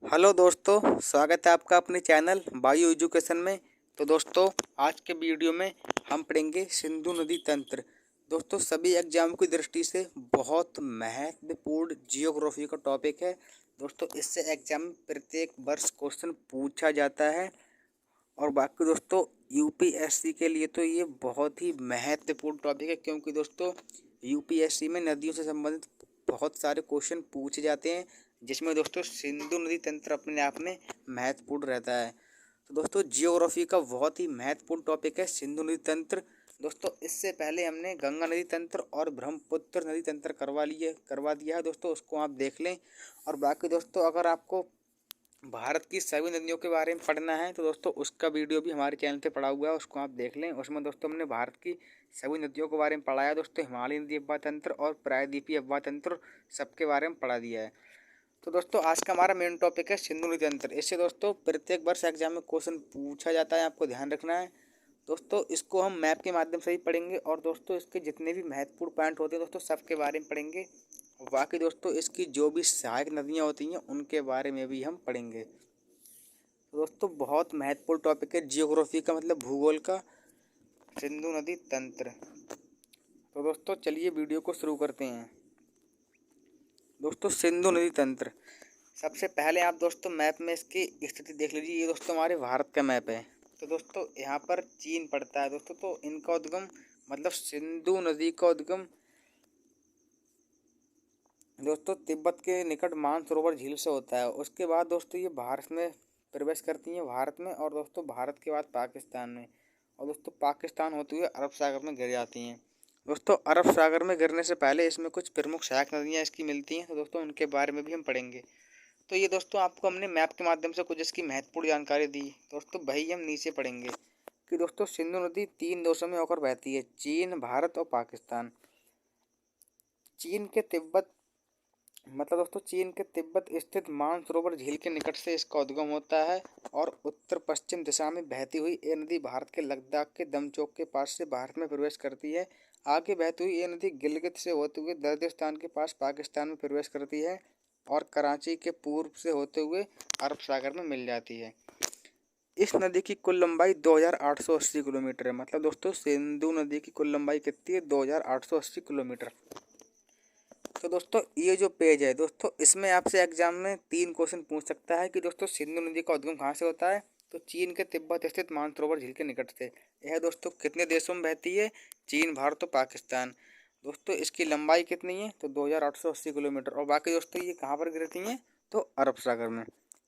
Hello दोस्तों, स्वागत है आपका अपने चैनल बायो एजुकेशन में। तो दोस्तों, आज के वीडियो में हम पढ़ेंगे सिंधु नदी तंत्र। दोस्तों, सभी एग्जाम की दृष्टि से बहुत महत्वपूर्ण जियोग्राफी का टॉपिक है। दोस्तों, इससे एग्जाम में प्रत्येक वर्ष क्वेश्चन पूछा जाता है। और बाकी दोस्तों, यूपीएससी के लिए तो ये बहुत ही महत्वपूर्ण टॉपिक है, क्योंकि दोस्तों यूपीएससी में नदियों से संबंधित बहुत सारे क्वेश्चन पूछे जाते हैं, जिसमें दोस्तों सिंधु नदी तंत्र अपने आप में महत्वपूर्ण रहता है। तो दोस्तों, जियोग्राफी का बहुत ही महत्वपूर्ण टॉपिक है सिंधु नदी तंत्र। दोस्तों, इससे पहले हमने गंगा नदी तंत्र और ब्रह्मपुत्र नदी तंत्र करवा दिया है। दोस्तों, उसको आप देख लें। और बाकी दोस्तों, अगर आपको भारत की सभी नदियों के बारे में पढ़ना है तो दोस्तों उसका वीडियो भी हमारे चैनल पे पड़ा हुआ है, उसको आप देख लें। उसमें दोस्तों हमने भारत की सभी नदियों के बारे में पढ़ाया दोस्तों, हिमालय नदी अफवाह तंत्र और प्रायद्वीपीय अफवाह तंत्र सबके बारे में पढ़ा दिया है। तो दोस्तों, आज का हमारा मेन टॉपिक है सिंधु नदी तंत्र। इससे दोस्तों प्रत्येक वर्ष एग्जाम में क्वेश्चन पूछा जाता है, आपको ध्यान रखना है। दोस्तों, इसको हम मैप के माध्यम से ही पढ़ेंगे, और दोस्तों इसके जितने भी महत्वपूर्ण पॉइंट होते हैं दोस्तों सबके बारे में पढ़ेंगे। बाकी दोस्तों, इसकी जो भी सहायक नदियाँ होती हैं उनके बारे में भी हम पढ़ेंगे। तो दोस्तों, बहुत महत्वपूर्ण टॉपिक है जियोग्राफी का, मतलब भूगोल का, सिंधु नदी तंत्र। तो दोस्तों चलिए वीडियो को शुरू करते हैं। दोस्तों, सिंधु नदी तंत्र, सबसे पहले आप दोस्तों मैप में इसकी स्थिति देख लीजिए। ये दोस्तों हमारे भारत का मैप है। तो दोस्तों यहाँ पर चीन पड़ता है दोस्तों, तो इनका उद्गम, मतलब सिंधु नदी का उद्गम दोस्तों तिब्बत के निकट मानसरोवर झील से होता है। उसके बाद दोस्तों ये भारत में प्रवेश करती हैं, भारत में, और दोस्तों भारत के बाद पाकिस्तान में, और दोस्तों पाकिस्तान होते हुए अरब सागर में गिर जाती हैं। दोस्तों, अरब सागर में गिरने से पहले इसमें कुछ प्रमुख सहायक नदियाँ इसकी मिलती हैं, तो दोस्तों उनके बारे में भी हम पढ़ेंगे। तो ये दोस्तों आपको हमने मैप के माध्यम से कुछ इसकी महत्वपूर्ण जानकारी दी। दोस्तों वही हम नीचे पढ़ेंगे कि दोस्तों सिंधु नदी 3 देशों में होकर बहती है, चीन, भारत और पाकिस्तान। चीन के तिब्बत मतलब दोस्तों चीन के तिब्बत स्थित मानसरोवर झील के निकट से इसका उद्गम होता है, और उत्तर पश्चिम दिशा में बहती हुई ये नदी भारत के लद्दाख के दमचौक के पास से भारत में प्रवेश करती है। आगे बहती हुई ये नदी गिलगित से होते हुए दर्दिस्तान के पास पाकिस्तान में प्रवेश करती है, और कराची के पूर्व से होते हुए अरब सागर में मिल जाती है। इस नदी की कुल लंबाई 2880 किलोमीटर है। मतलब दोस्तों सिंधु नदी की कुल लंबाई कितनी है? 2880 किलोमीटर। तो दोस्तों ये जो पेज है दोस्तों, इसमें आपसे एग्जाम में 3 क्वेश्चन पूछ सकता है कि दोस्तों सिंधु नदी का उद्गम कहाँ से होता है? तो चीन के तिब्बत स्थित मानसरोवर झील के निकट से। यह दोस्तों कितने देशों में बहती है? चीन, भारत और पाकिस्तान। दोस्तों इसकी लंबाई कितनी है? तो 2880 किलोमीटर। और बाकी दोस्तों ये कहाँ पर गिरती हैं? तो अरब सागर में।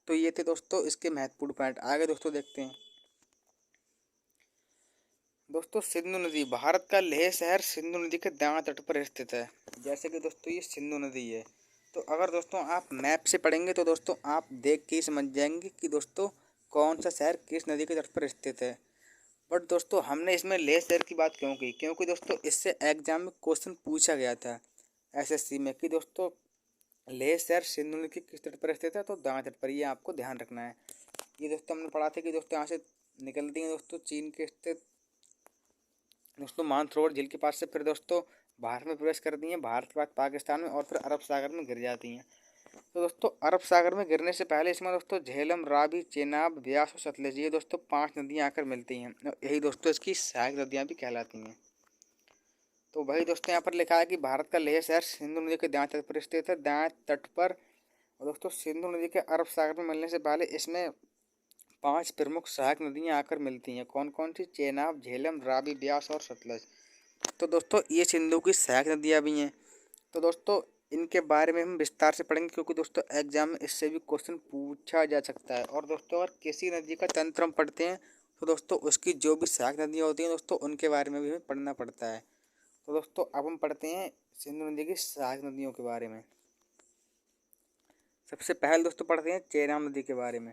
तो ये थे दोस्तों इसके महत्वपूर्ण पॉइंट। आगे दोस्तों देखते हैं। दोस्तों सिंधु नदी, भारत का लेह शहर सिंधु नदी के दाएं तट पर स्थित है। जैसे कि दोस्तों ये सिंधु नदी है, तो अगर दोस्तों आप मैप से पढ़ेंगे तो दोस्तों आप देख के ही समझ जाएंगे कि दोस्तों कौन सा शहर किस नदी के तट पर स्थित है। बट दोस्तों हमने इसमें लेह शहर की बात क्यों की? क्योंकि दोस्तों इससे एग्जाम में क्वेश्चन पूछा गया था एसएससी में कि दोस्तों लेह शहर सिंधु नदी के किस तट पर स्थित है? तो दाएं तट पर। ये आपको ध्यान रखना है। ये दोस्तों हमने पढ़ा था कि दोस्तों यहाँ से निकलती हैं दोस्तों चीन के स्थित दोस्तों मानसरोवर झील के पास से, फिर दोस्तों भारत में प्रवेश करती हैं, भारत के बाद पाकिस्तान में, और फिर अरब सागर में गिर जाती हैं। तो दोस्तों अरब सागर में गिरने से पहले इसमें दोस्तों झेलम, रावी, चेनाब, ब्यास और सतलज, ये दोस्तों 5 नदियाँ आकर मिलती हैं, और यही दोस्तों इसकी सहायक नदियाँ भी कहलाती हैं। तो वही दोस्तों यहाँ पर लिखा है कि भारत का लेह शहर सिंधु नदी के दाएं तट पर स्थित है, दाएं तट पर। और दोस्तों सिंधु नदी के अरब सागर में मिलने से पहले इसमें 5 प्रमुख सहायक नदियाँ आकर मिलती हैं। कौन कौन सी? चेनाब, झेलम, रावी, ब्यास और सतलज। तो दोस्तों ये सिंधु की सहायक नदियाँ भी हैं। तो दोस्तों इनके बारे में हम विस्तार से पढ़ेंगे, क्योंकि दोस्तों एग्जाम में इससे भी क्वेश्चन पूछा जा सकता है। और दोस्तों अगर किसी नदी का तंत्र हम पढ़ते हैं तो दोस्तों उसकी जो भी सहायक नदियाँ होती हैं दोस्तों उनके बारे में भी हमें पढ़ना पड़ता है। तो दोस्तों अब हम पढ़ते हैं सिंधु नदी की सहायक नदियों के बारे में। सबसे पहले दोस्तों पढ़ते हैं चेनाब नदी के बारे में।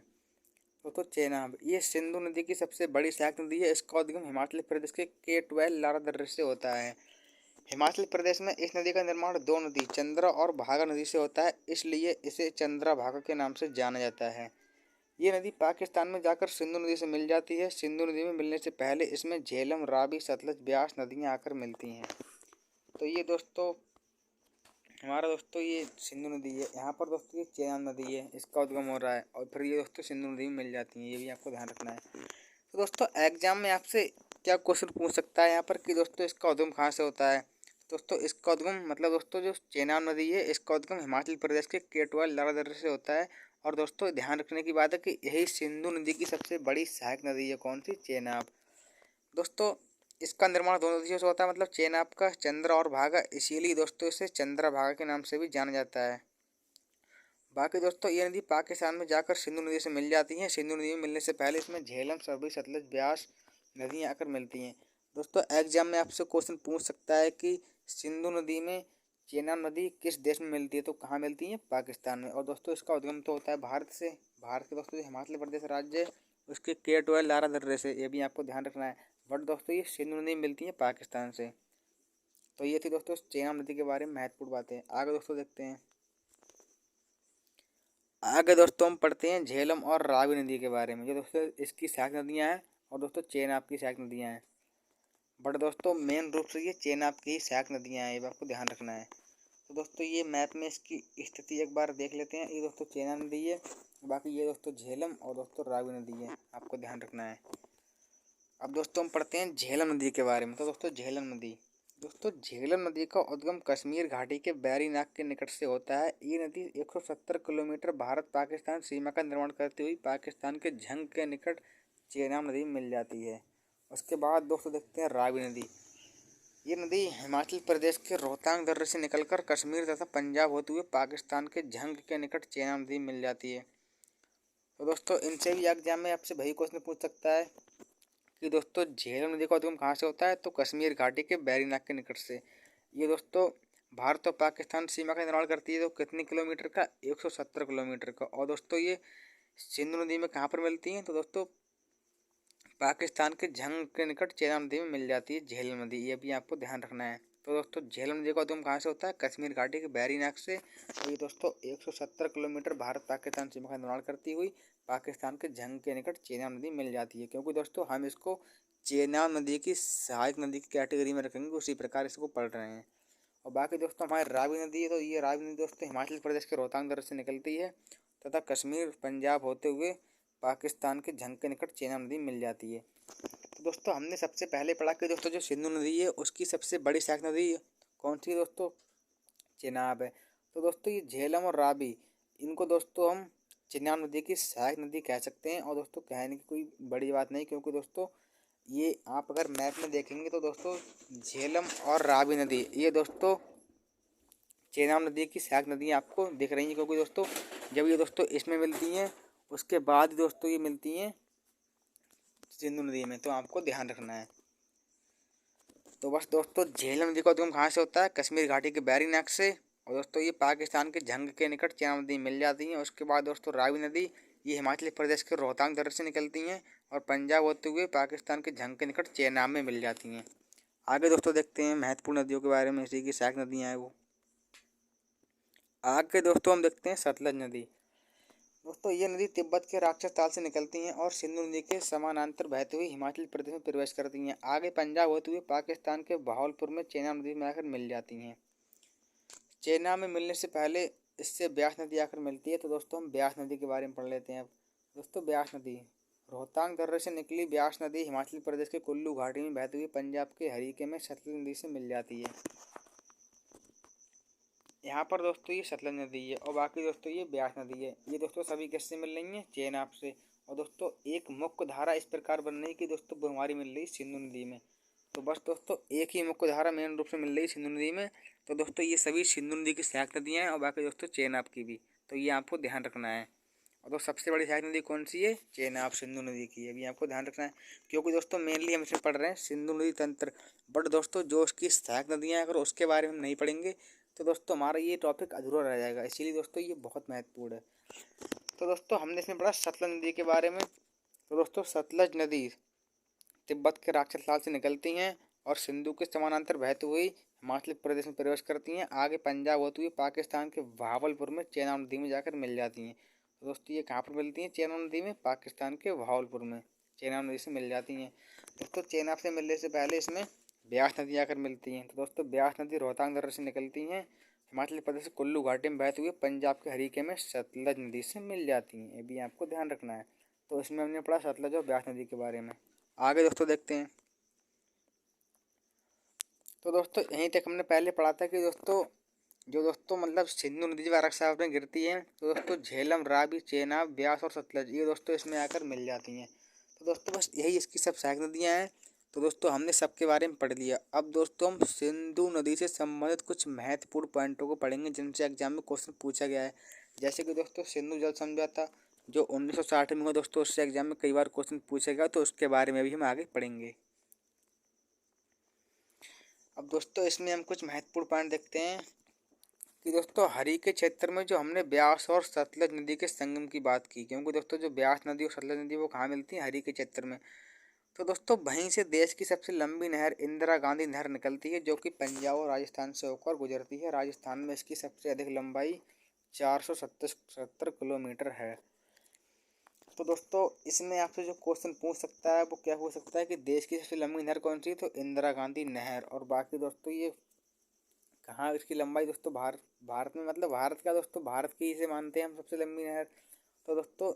दोस्तों चेनाब ये सिंधु नदी की सबसे बड़ी सहायक नदी है। इसका उद्गम हिमाचल प्रदेश के K12 लारा दर्रे से होता है। हिमाचल प्रदेश में इस नदी का निर्माण 2 नदी चंद्रा और भागा नदी से होता है, इसलिए इसे चंद्रा भागा के नाम से जाना जाता है। ये नदी पाकिस्तान में जाकर सिंधु नदी से मिल जाती है। सिंधु नदी में मिलने से पहले इसमें झेलम, रावी, सतलज, ब्यास नदियाँ आकर मिलती हैं। तो ये दोस्तों हमारा दोस्तों ये सिंधु नदी है, यहाँ पर दोस्तों ये चेनाब नदी है, इसका उद्गम हो रहा है और फिर ये दोस्तों सिंधु नदी में मिल जाती है, ये भी आपको ध्यान रखना है। तो दोस्तों एग्जाम में आपसे क्या क्वेश्चन पूछ सकता है यहाँ पर कि दोस्तों इसका उद्गम कहाँ से होता है। दोस्तों इसका उद्गम मतलब दोस्तों जो चेनाब नदी है इसका उद्गम हिमाचल प्रदेश के केटवा लारा दर्रे से होता है। और दोस्तों ध्यान रखने की बात है कि यही सिंधु नदी की सबसे बड़ी सहायक नदी है, कौन सी, चेनाब। दोस्तों इसका निर्माण दोनों नदियों से होता है, मतलब चेनाब का चंद्रा और भागा, इसीलिए दोस्तों इसे चंद्रा भागा के नाम से भी जाना जाता है। बाकी दोस्तों ये नदी पाकिस्तान में जाकर सिंधु नदी से मिल जाती हैं। सिंधु नदी में मिलने से पहले इसमें झेलम, सरबी, सतलज, ब्यास नदियाँ आकर मिलती हैं। दोस्तों एग्जाम में आपसे क्वेश्चन पूछ सकता है कि सिंधु नदी में चेनाब नदी किस देश में मिलती है, तो कहाँ मिलती है, पाकिस्तान में। और दोस्तों इसका उद्गम तो होता है भारत से, भारत के दोस्तों हिमाचल प्रदेश राज्य है उसके केटवा लारा दर्रे से, ये भी आपको ध्यान रखना है। बट दोस्तों ये सिंधु नदी मिलती है पाकिस्तान से। तो ये थी दोस्तों चेनाब नदी के बारे में महत्वपूर्ण बातें। आगे दोस्तों देखते हैं, आगे दोस्तों हम पढ़ते हैं झेलम और रावी नदी के बारे में, जो दोस्तों इसकी सहायक नदियाँ हैं और दोस्तों चेनाब की सहायक नदियाँ हैं। बट दोस्तों मेन रूप से ये चेनाब की ही सहायक नदियाँ हैं, ये आपको ध्यान रखना है। तो दोस्तों ये मैप में इसकी स्थिति एक बार देख लेते हैं। ये दोस्तों चेनाब नदी है, बाकी ये दोस्तों झेलम और दोस्तों रावी नदी है, आपको ध्यान रखना है। अब दोस्तों हम पढ़ते हैं झेलम नदी के बारे में। तो दोस्तों झेलम नदी, दोस्तों झेलम नदी का उद्गम कश्मीर घाटी के बैरीनाग के निकट से होता है। ये नदी 170 किलोमीटर भारत पाकिस्तान सीमा का निर्माण करती हुई पाकिस्तान के झंग के निकट चेनाब नदी में मिल जाती है। उसके बाद दोस्तों देखते हैं रावी नदी। ये नदी हिमाचल प्रदेश के रोहतांग दर्रे से निकलकर कश्मीर तथा पंजाब होते हुए पाकिस्तान के झंग के निकट चेनाब नदी में मिल जाती है। तो दोस्तों इनसे भी एग्जाम में आपसे वही क्वेश्चन पूछ सकता है कि दोस्तों झेलम नदी का उद्गम कहाँ से होता है, तो कश्मीर घाटी के बैरीनाग के निकट से। ये दोस्तों भारत और पाकिस्तान सीमा का निर्माण करती है, तो कितने किलोमीटर का, 170 किलोमीटर का। और दोस्तों ये सिंधु नदी में कहाँ पर मिलती हैं, तो दोस्तों पाकिस्तान के झंग के निकट चेनाब नदी में मिल जाती है झेलम नदी, ये भी आपको ध्यान रखना है। तो दोस्तों झेलम नदी का उद्गम कहाँ से होता है, कश्मीर घाटी के बैरीनाग से। और ये दोस्तों 170 किलोमीटर भारत पाकिस्तान सीमा का निर्माण करती हुई पाकिस्तान के झंग के निकट चेनाब नदी मिल जाती है, क्योंकि दोस्तों हम इसको चेनाब नदी की सहायक नदी की कैटेगरी में रखेंगे, उसी प्रकार इसको पढ़ रहे हैं। और बाकी दोस्तों हमारी रावी नदी है, तो ये रावी नदी दोस्तों हिमाचल प्रदेश के रोहतांग दर्रे से निकलती है तथा कश्मीर पंजाब होते हुए पाकिस्तान के झंग के निकट चेनाब नदी मिल जाती है। तो दोस्तों हमने सबसे पहले पढ़ा कि दोस्तों जो सिंधु नदी है उसकी सबसे बड़ी सहायक नदी कौन सी है, दोस्तों चेनाब है। तो दोस्तों ये झेलम और रावी, इनको दोस्तों हम चेनाब नदी की सहायक नदी कह सकते हैं। और दोस्तों कहने की कोई बड़ी बात नहीं, क्योंकि दोस्तों ये आप अगर मैप में देखेंगे तो दोस्तों झेलम और रावी नदी ये दोस्तों चेनाब नदी की सहायक नदियाँ आपको दिख रही हैं, क्योंकि दोस्तों जब ये दोस्तों इसमें मिलती हैं उसके बाद दोस्तों ये मिलती हैं सिंधु नदी में, तो आपको ध्यान रखना है। तो बस दोस्तों झेलम नदी का उद्गम कहाँ से होता है, कश्मीर घाटी के बैरीनाग से। और दोस्तों ये पाकिस्तान के झंग के निकट चेनाब नदी मिल जाती हैं। उसके बाद दोस्तों रावी नदी, ये हिमाचल प्रदेश के रोहतांग दर्रे से निकलती हैं और पंजाब होते हुए पाकिस्तान के झंग के निकट चेनाब में मिल जाती हैं। आगे दोस्तों देखते हैं महत्वपूर्ण नदियों के बारे में, इसी की सहायक नदियाँ हैं वो। आगे दोस्तों हम देखते हैं सतलज नदी। दोस्तों ये नदी तिब्बत के राक्षस ताल से निकलती हैं और सिंधु नदी के समानांतर बहते हुए हिमाचल प्रदेश में प्रवेश करती हैं। आगे पंजाब होते हुए पाकिस्तान के बहावलपुर में चेनाब नदी में आकर मिल जाती हैं। चेनाब में मिलने से पहले इससे ब्यास नदी आकर मिलती है। तो दोस्तों हम ब्यास नदी के बारे में पढ़ लेते हैं अब। दोस्तों ब्यास नदी, रोहतांग दर्रे से निकली ब्यास नदी हिमाचल प्रदेश के कुल्लू घाटी में बहते हुए पंजाब के हरीके में सतलज नदी से मिल जाती है। यहाँ पर दोस्तों ये सतलज नदी है और बाकी दोस्तों ये ब्यास नदी है। ये दोस्तों सभी किससे मिल रही हैं, चेनाब से। और दोस्तों एक मुख्य धारा इस प्रकार बन रही है कि दोस्तों वो हमारी मिल रही सिंधु नदी में। तो बस दोस्तों एक ही मुख्य धारा मेन रूप से मिल रही सिंधु नदी में। तो दोस्तों ये सभी सिंधु नदी की सहायक नदियाँ हैं और बाकी दोस्तों चेनाब की भी, तो ये आपको ध्यान रखना है। और तो सबसे बड़ी सहायक नदी कौन सी है, चेनाब सिंधु नदी की, ये भी आपको ध्यान रखना है, क्योंकि दोस्तों मेनली हम इसमें पढ़ रहे हैं सिंधु नदी तंत्र। बट दोस्तों जो उसकी सहायक नदियाँ हैं अगर उसके बारे में हम नहीं पढ़ेंगे तो दोस्तों हमारा ये टॉपिक अधूरा रह जाएगा, इसीलिए दोस्तों ये बहुत महत्वपूर्ण है। तो दोस्तों हमने इसमें पढ़ा सतलज नदी के बारे में। तो दोस्तों सतलज नदी तिब्बत के राक्षस ताल से निकलती हैं और सिंधु के समानांतर बहती हुई हिमाचल प्रदेश में प्रवेश करती हैं। आगे पंजाब होती हुई पाकिस्तान के बहावलपुर में चेनाब नदी में जाकर मिल जाती हैं। तो दोस्तों ये कहाँ पर मिलती हैं, चेनाब नदी में, पाकिस्तान के बहावलपुर में चेनाब नदी से मिल जाती हैं। दोस्तों चेनाब से मिलने से पहले इसमें ब्यास नदी आकर मिलती हैं। तो दोस्तों ब्यास नदी रोहतांग दर्रे से निकलती हैं हिमाचल प्रदेश के कुल्लू घाटी में बहते हुए पंजाब के हरीके में सतलज नदी से मिल जाती हैं। ये भी आपको ध्यान रखना है। तो इसमें हमने पढ़ा सतलज और ब्यास नदी के बारे में। आगे दोस्तों देखते हैं। तो दोस्तों यहीं तक हमने पहले पढ़ा था कि दोस्तों मतलब सिंधु नदी जब अरब सागर में गिरती है तो दोस्तों झेलम, रावी, चेनाब, ब्यास और सतलज ये दोस्तों इसमें आकर मिल जाती हैं। तो दोस्तों बस यही इसकी सब सहायक नदियाँ हैं। तो दोस्तों हमने सबके बारे में पढ़ लिया। अब दोस्तों हम सिंधु नदी से संबंधित कुछ महत्वपूर्ण पॉइंटों को पढ़ेंगे जिनसे एग्जाम में क्वेश्चन पूछा गया है। जैसे कि दोस्तों सिंधु जल समझौता जो 1960 में हुआ दोस्तों, उससे एग्जाम में कई बार क्वेश्चन पूछा गया, तो उसके बारे में भी हम आगे पढ़ेंगे। अब दोस्तों इसमें हम कुछ महत्वपूर्ण पॉइंट देखते हैं कि दोस्तों हरी के क्षेत्र में जो हमने ब्यास और सतलज नदी के संगम की बात की, क्योंकि दोस्तों जो ब्यास नदी और सतलज नदी वो कहाँ मिलती है, हरी के क्षेत्र में। तो दोस्तों वहीं से देश की सबसे लंबी नहर इंदिरा गांधी नहर निकलती है, जो कि पंजाब और राजस्थान से होकर गुजरती है। राजस्थान में इसकी सबसे अधिक लंबाई 470 किलोमीटर है। तो दोस्तों इसमें आपसे जो क्वेश्चन पूछ सकता है वो क्या हो सकता है कि देश की सबसे लंबी नहर कौन सी है, तो इंदिरा गांधी नहर। और बाकी दोस्तों ये कहाँ इसकी लंबाई दोस्तों भारत में, मतलब भारत का दोस्तों, भारत की इसे मानते हैं हम सबसे लंबी नहर। तो दोस्तों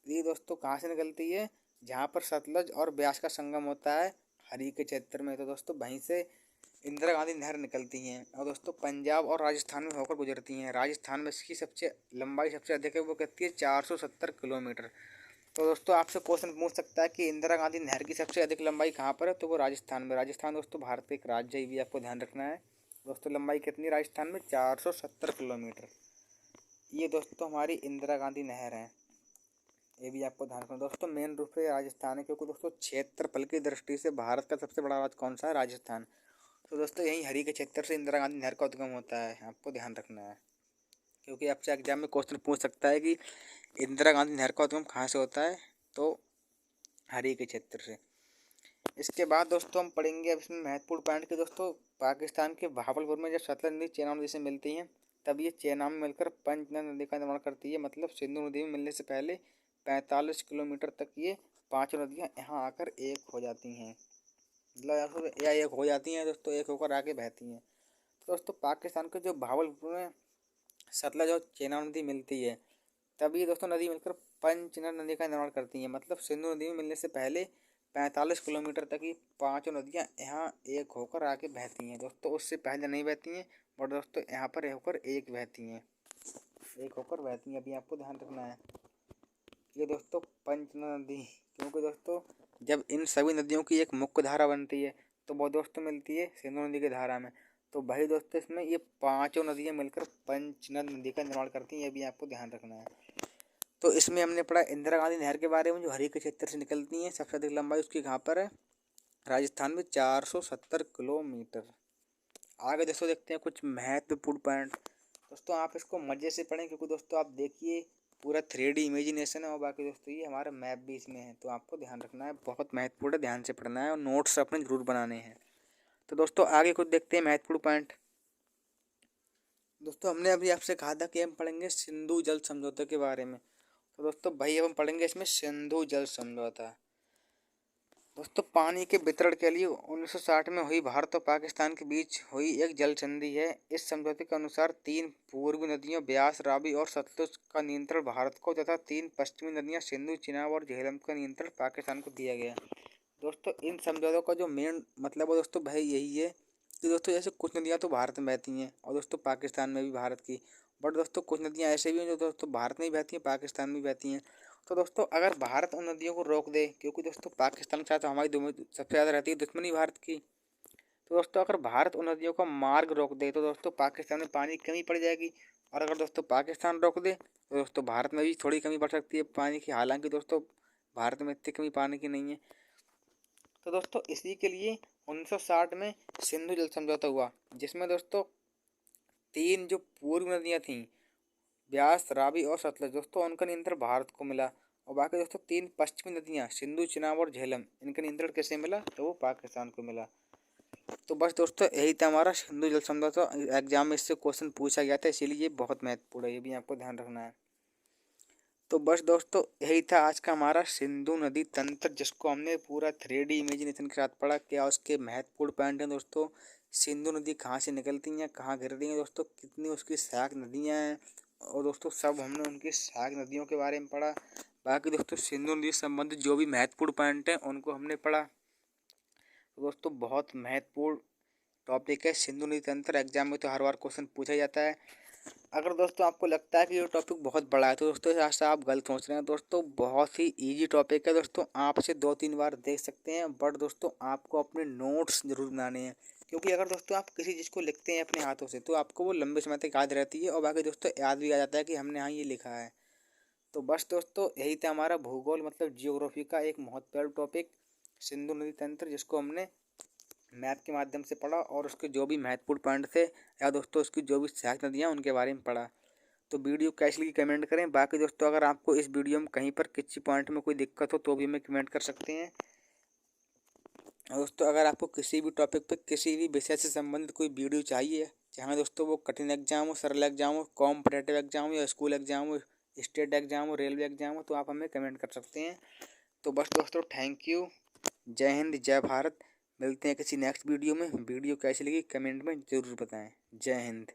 ये दोस्तों कहाँ से निकलती है, जहाँ पर सतलज और ब्यास का संगम होता है हरी के क्षेत्र में, तो दोस्तों वहीं से इंदिरा गांधी नहर निकलती हैं और दोस्तों पंजाब और राजस्थान में होकर गुजरती हैं। राजस्थान में इसकी सबसे लंबाई सबसे अधिक है, वो कहती है 470 किलोमीटर। तो दोस्तों आपसे क्वेश्चन पूछ सकता है कि इंदिरा गांधी नहर की सबसे अधिक लंबाई कहाँ पर है, तो वो राजस्थान में। राजस्थान दोस्तों भारत का एक राज्य है, ये भी आपको ध्यान रखना है। दोस्तों लंबाई कितनी राजस्थान में, 470 किलोमीटर। ये दोस्तों हमारी इंदिरा गांधी नहर है, ये भी आपको ध्यान रखना। दोस्तों मेन रूप से राजस्थान है, क्योंकि दोस्तों क्षेत्रफल की दृष्टि से भारत का सबसे बड़ा राज्य कौन सा है, राजस्थान। तो दोस्तों यहीं हरी के क्षेत्र से इंदिरा गांधी नहर का उद्गम होता है, आपको ध्यान रखना है। क्योंकि आपसे एग्जाम में क्वेश्चन पूछ सकता है कि इंदिरा गांधी नहर का उद्गम कहाँ से होता है, तो हरी के क्षेत्र से। इसके बाद दोस्तों हम पढ़ेंगे अब इसमें महत्वपूर्ण पॉइंट के दोस्तों पाकिस्तान के बहावलपुर में जब सतलज नदी चेनाब नदी से मिलती हैं, तब ये चेनाब में मिलकर पंचनद नदी का निर्माण करती है। मतलब सिंधु नदी में मिलने से पहले 45 किलोमीटर तक ये पांचों नदियाँ यहाँ आकर एक हो जाती हैं, मतलब या एक हो जाती हैं दोस्तों, एक होकर आगे बहती हैं। तो दोस्तों पाकिस्तान के जो बहावलपुर में सतलज और चेनाब नदी मिलती है, तभी दोस्तों नदी मिलकर पंचनद नदी का निर्माण करती हैं। मतलब सिंधु नदी में मिलने से पहले 45 किलोमीटर तक ही पांचों नदियाँ यहाँ एक होकर आके बहती हैं दोस्तों, उससे पहले नहीं बहती हैं। और दोस्तों यहाँ पर होकर एक बहती हैं, एक होकर बहती हैं, अभी आपको ध्यान रखना है। ये दोस्तों पंचनद नदी, क्योंकि दोस्तों जब इन सभी नदियों की एक मुख्य धारा बनती है तो वो दोस्तों मिलती है सिंधु नदी की धारा में। तो भाई दोस्तों इसमें ये पांचों नदियाँ मिलकर पंचनद नदी का निर्माण करती हैं, ये भी आपको ध्यान रखना है। तो इसमें हमने पढ़ा इंदिरा गांधी नहर के बारे में, जो हरी के क्षेत्र से निकलती हैं, सबसे अधिक लंबाई उसकी कहाँ पर है, राजस्थान में 470 किलोमीटर। आगे दोस्तों देखते हैं कुछ महत्वपूर्ण पॉइंट। दोस्तों आप इसको मज़े से पढ़ें, क्योंकि दोस्तों आप देखिए पूरा 3D इमेजिनेशन है, और बाकी दोस्तों ये हमारा मैप भी इसमें है, तो आपको ध्यान रखना है, बहुत महत्वपूर्ण है, ध्यान से पढ़ना है और नोट्स अपने जरूर बनाने हैं। तो दोस्तों आगे कुछ देखते हैं महत्वपूर्ण पॉइंट। दोस्तों हमने अभी आपसे कहा था कि हम पढ़ेंगे सिंधु जल समझौते के बारे में। तो दोस्तों भाई अब हम पढ़ेंगे इसमें सिंधु जल समझौता। दोस्तों पानी के वितरण के लिए 1960 में हुई भारत और पाकिस्तान के बीच हुई एक जल संधि है। इस समझौते के अनुसार 3 पूर्वी नदियों ब्यास, रावी और सतलुज का नियंत्रण भारत को तथा 3 पश्चिमी नदियां सिंधु, चिनाब और झेलम का नियंत्रण पाकिस्तान को दिया गया। दोस्तों इन समझौतों का जो मेन मतलब है दोस्तों भाई यही है कि दोस्तों जैसे कुछ नदियाँ तो भारत में बहती हैं और दोस्तों पाकिस्तान में भी भारत की, बट दोस्तों कुछ नदियाँ ऐसे भी हैं जो दोस्तों भारत में भी बहती हैं, पाकिस्तान में भी बहती हैं। तो दोस्तों अगर भारत उन नदियों को रोक दे, क्योंकि दोस्तों पाकिस्तान के साथ हमारी सबसे ज़्यादा रहती है दुश्मनी भारत की, तो दोस्तों अगर भारत उन नदियों का मार्ग रोक दे तो दोस्तों पाकिस्तान में पानी की कमी पड़ जाएगी। और अगर दोस्तों पाकिस्तान रोक दे तो दोस्तों भारत में भी थोड़ी कमी पड़ सकती है पानी की। हालांकि दोस्तों भारत में इतनी कमी पानी की नहीं है। तो दोस्तों इसी के लिए 1960 में सिंधु जल समझौता हुआ, जिसमें दोस्तों 3 जो पूर्व नदियाँ थीं ब्यास, रावी और सतलज, दोस्तों उनका नियंत्रण भारत को मिला। और बाकी दोस्तों 3 पश्चिमी नदियाँ सिंधु, चिनाब और झेलम, इनका नियंत्रण किसे मिला, तो वो पाकिस्तान को मिला। तो बस दोस्तों यही था हमारा सिंधु जल समझौता। एग्जाम में इससे क्वेश्चन पूछा गया था, इसीलिए ये बहुत महत्वपूर्ण है, ये भी आपको ध्यान रखना है। तो बस दोस्तों यही था आज का हमारा सिंधु नदी तंत्र, जिसको हमने पूरा 3D इमेजिनेशन के साथ पढ़ा। क्या उसके महत्वपूर्ण पॉइंट हैं दोस्तों, सिंधु नदी कहाँ से निकलती हैं, कहाँ गिरती हैं दोस्तों, कितनी उसकी सहायक नदियाँ हैं, और दोस्तों सब हमने उनकी सहायक नदियों के बारे में पढ़ा। बाकी दोस्तों सिंधु नदी से संबंधित जो भी महत्वपूर्ण पॉइंट हैं उनको हमने पढ़ा। तो दोस्तों बहुत महत्वपूर्ण टॉपिक है सिंधु नदी तंत्र। एग्जाम में तो हर बार क्वेश्चन पूछा जाता है। अगर दोस्तों आपको लगता है कि ये टॉपिक बहुत बड़ा है तो दोस्तों ऐसा आप गलत सोच रहे हैं। दोस्तों बहुत ही इजी टॉपिक है दोस्तों, आप इसे 2-3 बार देख सकते हैं, बट दोस्तों आपको अपने नोट्स जरूर बनाने हैं, क्योंकि अगर दोस्तों आप किसी चीज़ को लिखते हैं अपने हाथों से तो आपको वो लंबे समय तक याद रहती है, और बाकी दोस्तों याद भी आ जाता है कि हमने हाँ ये लिखा है। तो बस दोस्तों यही था हमारा भूगोल मतलब जियोग्राफी का एक महत्वपूर्ण टॉपिक सिंधु नदी तंत्र, जिसको हमने मैप के माध्यम से पढ़ा और उसके जो भी महत्वपूर्ण पॉइंट थे या दोस्तों उसकी जो भी सहायक नदियाँ उनके बारे में पढ़ा। तो वीडियो कैसी लगी कमेंट करें। बाकी दोस्तों अगर आपको इस वीडियो में कहीं पर किसी पॉइंट में कोई दिक्कत हो तो भी हमें कमेंट कर सकते हैं। और दोस्तों अगर आपको किसी भी टॉपिक पे किसी भी विषय से संबंधित कोई वीडियो चाहिए, चाहे दोस्तों वो कठिन एग्जाम हो, सरल एग्जाम हो, कॉम्पिटेटिव एग्जाम हो, या स्कूल एग्जाम हो, स्टेट एग्जाम हो, रेलवे एग्जाम हो, तो आप हमें कमेंट कर सकते हैं। तो बस दोस्तों थैंक यू, जय हिंद जय भारत। मिलते हैं किसी नेक्स्ट वीडियो में। वीडियो कैसी लगी कमेंट में ज़रूर बताएं। जय हिंद।